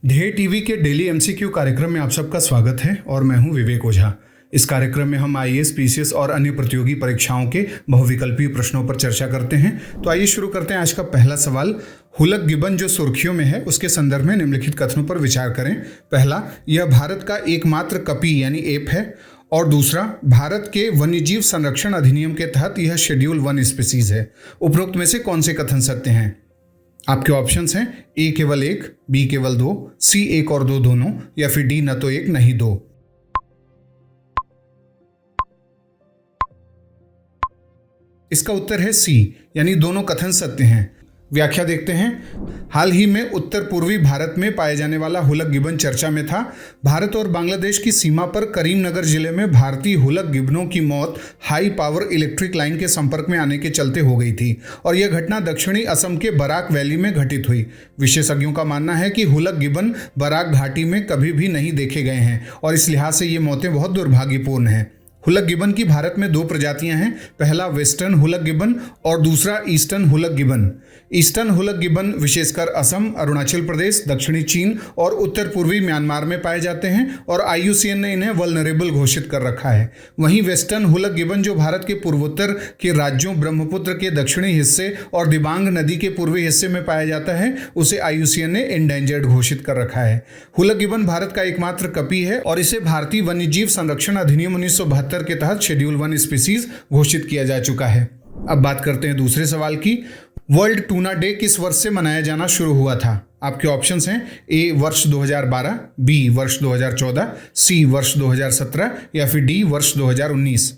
ध्येय टीवी के daily MCQ कार्यक्रम में आप सबका स्वागत है और मैं हूं विवेक ओझा। इस कार्यक्रम में हम आईएएस, पीसीएस और अन्य प्रतियोगी परीक्षाओं के बहुविकल्पीय प्रश्नों पर चर्चा करते हैं। तो आइए शुरू करते हैं। आज का पहला सवाल, हुलक गिबन जो सुर्खियों में है उसके संदर्भ में निम्नलिखित कथनों पर विचार करें। पहला, यह भारत का एकमात्र कपी यानी एप है। और दूसरा, भारत के वन्यजीव संरक्षण अधिनियम के तहत यह शेड्यूल 1 स्पीसीज है। उपरोक्त में से कौन से कथन सत्य हैं? आपके ऑप्शंस हैं ए केवल एक, बी केवल दो, सी एक और दो दोनों, या फिर डी न तो एक नहीं दो। इसका उत्तर है सी, यानी दोनों कथन सत्य हैं। व्याख्या देखते हैं। हाल ही में उत्तर पूर्वी भारत में पाए जाने वाला हुलक गिबन चर्चा में था। भारत और बांग्लादेश की सीमा पर करीमनगर जिले में भारतीय हुलक गिबनों की मौत हाई पावर इलेक्ट्रिक लाइन के संपर्क में आने के चलते हो गई थी और यह घटना दक्षिणी असम के बराक वैली में घटित हुई। विशेषज्ञों का मानना है कि हुलक गिबन बराक घाटी में कभी भी नहीं देखे गए हैं और इस लिहाज से ये मौतें बहुत दुर्भाग्यपूर्ण हैं। हुलक गिबन की भारत में 2 प्रजातियां हैं। पहला वेस्टर्न हुलक गिबन और दूसरा ईस्टर्न हुलक गिबन। ईस्टर्न हुलक गिबन विशेषकर असम, अरुणाचल प्रदेश, दक्षिणी चीन और उत्तर पूर्वी म्यांमार में पाए जाते हैं और IUCN ने इन्हें वल्नरेबल घोषित कर रखा है। वहीं वेस्टर्न हुलक गिबन जो भारत के पूर्वोत्तर के राज्यों ब्रह्मपुत्र के दक्षिणी हिस्से और दिबांग नदी के पूर्वी हिस्से में पाया जाता है, उसे IUCN ने एंडेंजर्ड घोषित कर रखा है। हुलक गिबन भारत का एकमात्र कपी है और इसे भारतीय वन्यजीव संरक्षण अधिनियम 1972 के तहत शेड्यूल 1 स्पीसीज घोषित किया जा चुका है। अब बात करते हैं दूसरे सवाल की। वर्ल्ड टूना डे किस वर्ष से मनाया जाना शुरू हुआ था? आपके ऑप्शंस हैं ए वर्ष 2012, बी वर्ष 2014, सी वर्ष 2017 या फिर डी वर्ष 2019।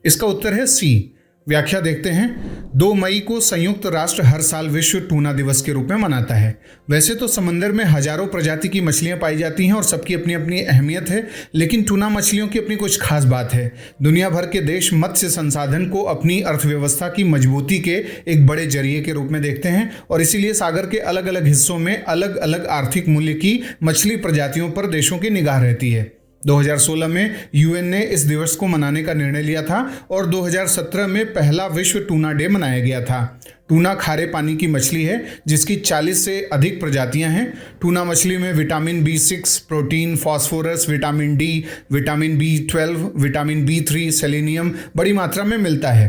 इसका उत्तर है सी। व्याख्या देखते हैं। 2 मई को संयुक्त राष्ट्र हर साल विश्व टूना दिवस के रूप में मनाता है। वैसे तो समंदर में हजारों प्रजाति की मछलियां पाई जाती हैं और सबकी अपनी अपनी अहमियत है, लेकिन टूना मछलियों की अपनी कुछ खास बात है। दुनिया भर के देश मत्स्य संसाधन को अपनी अर्थव्यवस्था की मजबूती के एक बड़े जरिए के रूप में देखते हैं और इसीलिए सागर के अलग अलग हिस्सों में अलग अलग आर्थिक मूल्य की मछली प्रजातियों पर देशों की निगाह रहती है। 2016 में UN ने इस दिवस को मनाने का निर्णय लिया था और 2017 में पहला विश्व टूना डे मनाया गया था। टूना खारे पानी की मछली है जिसकी 40 से अधिक प्रजातियां हैं। टूना मछली में vitamin B6, protein, phosphorus, vitamin D, vitamin B12, vitamin B3, selenium बड़ी मात्रा में मिलता है।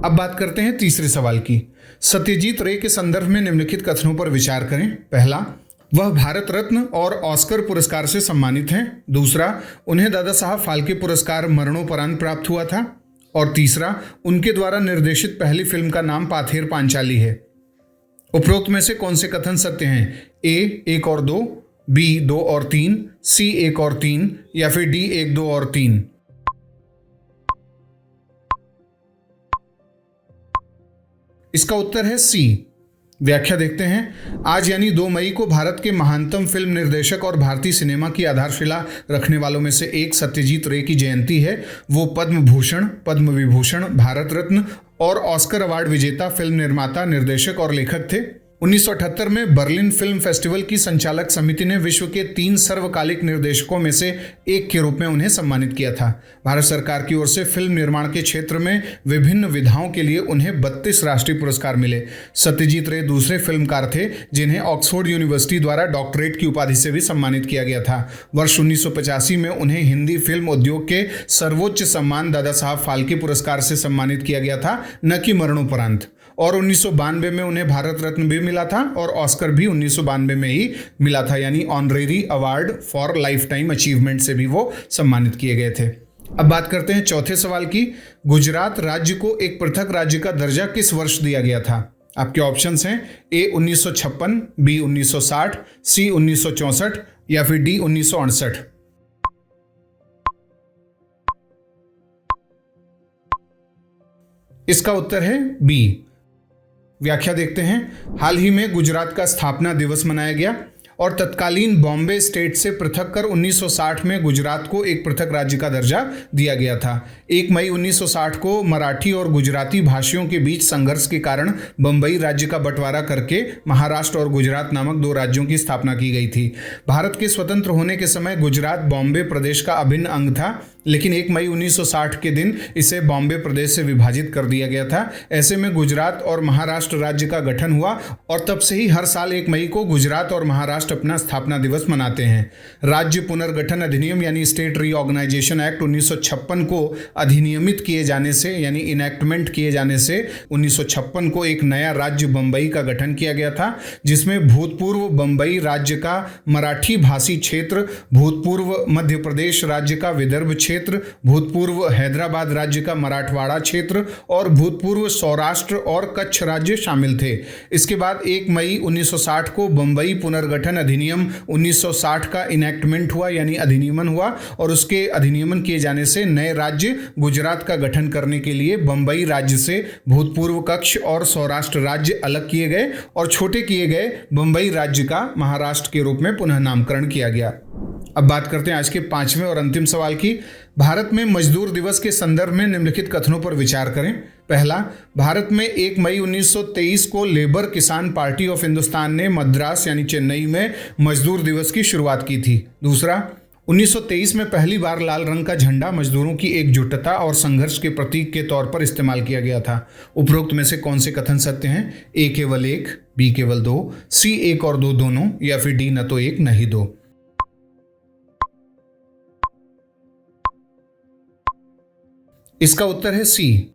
अब बात करते हैं तीसरे सवाल की। सत्यजीत रे के संदर्भ में निम्नलिखित कथनों पर विचार करें। पहला, वह भारत रत्न और ऑस्कर पुरस्कार से सम्मानित हैं। दूसरा, उन्हें दादा साहब फाल्के पुरस्कार मरणोपरांत प्राप्त हुआ था। और तीसरा, उनके द्वारा निर्देशित पहली फिल्म का नाम पाथेर पांचाली है। उपरोक्त में से कौन से कथन सत्य हैं? ए 1 और 2, बी 2 और 3, सी 1 और 3 या फिर डी 1, 2 और 3। इसका उत्तर है सी। व्याख्या देखते हैं। आज यानी 2 मई को भारत के महानतम फिल्म निर्देशक और भारतीय सिनेमा की आधारशिला रखने वालों में से एक सत्यजीत रे की जयंती है। वो पद्म भूषण, पद्म विभूषण, भारत रत्न और ऑस्कर अवार्ड विजेता फिल्म निर्माता, निर्देशक और लेखक थे। 1978 में बर्लिन फिल्म फेस्टिवल की संचालक समिति ने विश्व के 3 सर्वकालिक निर्देशकों में से एक के रूप में उन्हें सम्मानित किया था। भारत सरकार की ओर से फिल्म निर्माण के क्षेत्र में विभिन्न विधाओं के लिए उन्हें 32 राष्ट्रीय पुरस्कार मिले। सत्यजीत रे दूसरे फिल्मकार थे जिन्हें ऑक्सफोर्ड यूनिवर्सिटी द्वारा डॉक्टरेट की उपाधि से भी सम्मानित किया गया था। वर्ष 1985 में उन्हें हिंदी फिल्म उद्योग के सर्वोच्च सम्मान दादा साहब फाल्के पुरस्कार से सम्मानित किया गया था, न कि मरणोपरांत। और 1992 में उन्हें भारत रत्न भी मिला था और ऑस्कर भी 1992 में ही मिला था, यानी honorary award for life time achievement से भी वो सम्मानित किए गए थे। अब बात करते हैं चौथे सवाल की। गुजरात राज्य को एक पृथक राज्य का दर्जा किस वर्ष दिया गया था? आपके ऑप्शंस हैं ए 1956, बी 1960, सी 1964 या फिर डी 1968। इसका उत्तर है बी। व्याख्या देखते हैं। हाल ही में गुजरात का स्थापना दिवस मनाया गया और तत्कालीन बॉम्बे स्टेट से पृथक कर 1960 में गुजरात को एक पृथक राज्य का दर्जा दिया गया था। 1 मई 1960 को मराठी और गुजराती भाषियों के बीच संघर्ष के कारण बंबई राज्य का बंटवारा करके महाराष्ट्र और गुजरात नामक 2 राज्यों की स्थापना की गई थी। भारत के स्वतंत्र होने के समय गुजरात बॉम्बे प्रदेश का अभिन्न अंग था, लेकिन 1 मई 1960 के दिन इसे बॉम्बे प्रदेश से विभाजित कर दिया गया था। ऐसे में गुजरात और महाराष्ट्र राज्य का गठन हुआ और तब से ही हर साल 1 मई को गुजरात और महाराष्ट्र अपना स्थापना दिवस मनाते हैं। राज्य पुनर्गठन अधिनियम यानी स्टेट रीऑर्गेनाइजेशन एक्ट 1956 को अधिनियमित किए जाने से यानी इनेक्टमेंट किए जाने से 1956 को एक नया राज्य बंबई का गठन किया गया था, जिसमें भूतपूर्व बंबई राज्य का मराठी भाषी क्षेत्र, भूतपूर्व मध्य प्रदेश राज्य का विदर्भ क्षेत्र, भूतपूर्व हैदराबाद राज्य का मराठवाड़ा क्षेत्र और भूतपूर्व सौराष्ट्र और कच्छ राज्य शामिल थे। इसके बाद 1 मई 1960 को बंबई पुनर्गठन अधिनियम 1960 का इनेक्टमेंट हुआ यानी अधिनियमन हुआ और उसके अधिनियमन किए जाने से नए राज्य गुजरात का गठन करने के लिए बंबई राज्य से भूतपूर्व कच्छ और सौराष्ट्र राज्य अलग किए गए और छोटे किए गए बंबई राज्य का महाराष्ट्र के रूप में पुनः नामकरण किया गया। अब बात करते हैं आज के 5वें और अंतिम सवाल की। भारत में मजदूर दिवस के संदर्भ में निम्नलिखित कथनों पर विचार करें। पहला, भारत में 1 मई 1923 को लेबर किसान पार्टी ऑफ हिंदुस्तान ने मद्रास यानी चेन्नई में मजदूर दिवस की शुरुआत की थी। दूसरा, 1923 में पहली बार लाल रंग का झंडा मजदूरों की एकजुटता और संघर्ष के प्रतीक के तौर पर इस्तेमाल किया गया था। उपरोक्त में से कौन से कथन सत्य हैं? ए केवल 1, बी केवल 2, सी 1 और 2 दोनों या फिर डी न तो 1 न ही 2। इसका उत्तर है सी।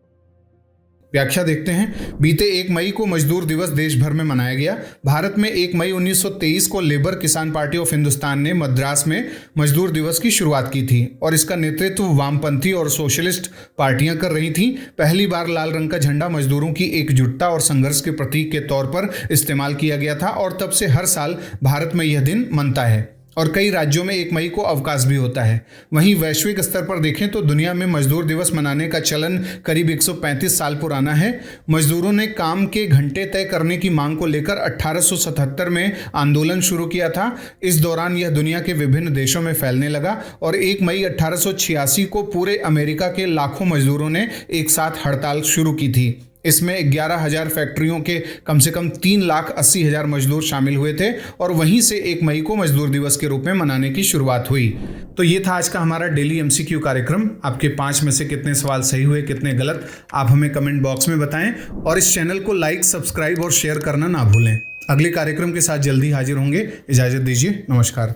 व्याख्या देखते हैं। बीते 1 मई को मजदूर दिवस देश भर में मनाया गया। भारत में 1 मई 1923 को लेबर किसान पार्टी ऑफ हिंदुस्तान ने मद्रास में मजदूर दिवस की शुरुआत की थी और इसका नेतृत्व वामपंथी और सोशलिस्ट पार्टियां कर रही थीं। पहली बार लाल रंग का झंडा मजदूरों की एकजुटता और संघर्ष के प्रतीक के तौर पर इस्तेमाल किया गया था और तब से हर साल भारत में यह दिन मनता है और कई राज्यों में 1 मई को अवकाश भी होता है। वहीं वैश्विक स्तर पर देखें तो दुनिया में मजदूर दिवस मनाने का चलन करीब 135 साल पुराना है। मजदूरों ने काम के घंटे तय करने की मांग को लेकर 1877 में आंदोलन शुरू किया था। इस दौरान यह दुनिया के विभिन्न देशों में फैलने लगा और 1 मई 1886 को पूरे अमेरिका के लाखों मजदूरों ने एक साथ हड़ताल शुरू की थी। इसमें 11,000 फैक्ट्रियों के कम से कम 3,80,000 मजदूर शामिल हुए थे और वहीं से 1 मई को मजदूर दिवस के रूप में मनाने की शुरुआत हुई। तो ये था आज का हमारा डेली एमसीक्यू कार्यक्रम। आपके 5 में से कितने सवाल सही हुए, कितने गलत, आप हमें कमेंट बॉक्स में बताएं और इस चैनल को लाइक, सब्सक्राइब और शेयर करना ना भूलें। अगले कार्यक्रम के साथ जल्दी हाजिर होंगे। इजाज़त दीजिए। नमस्कार।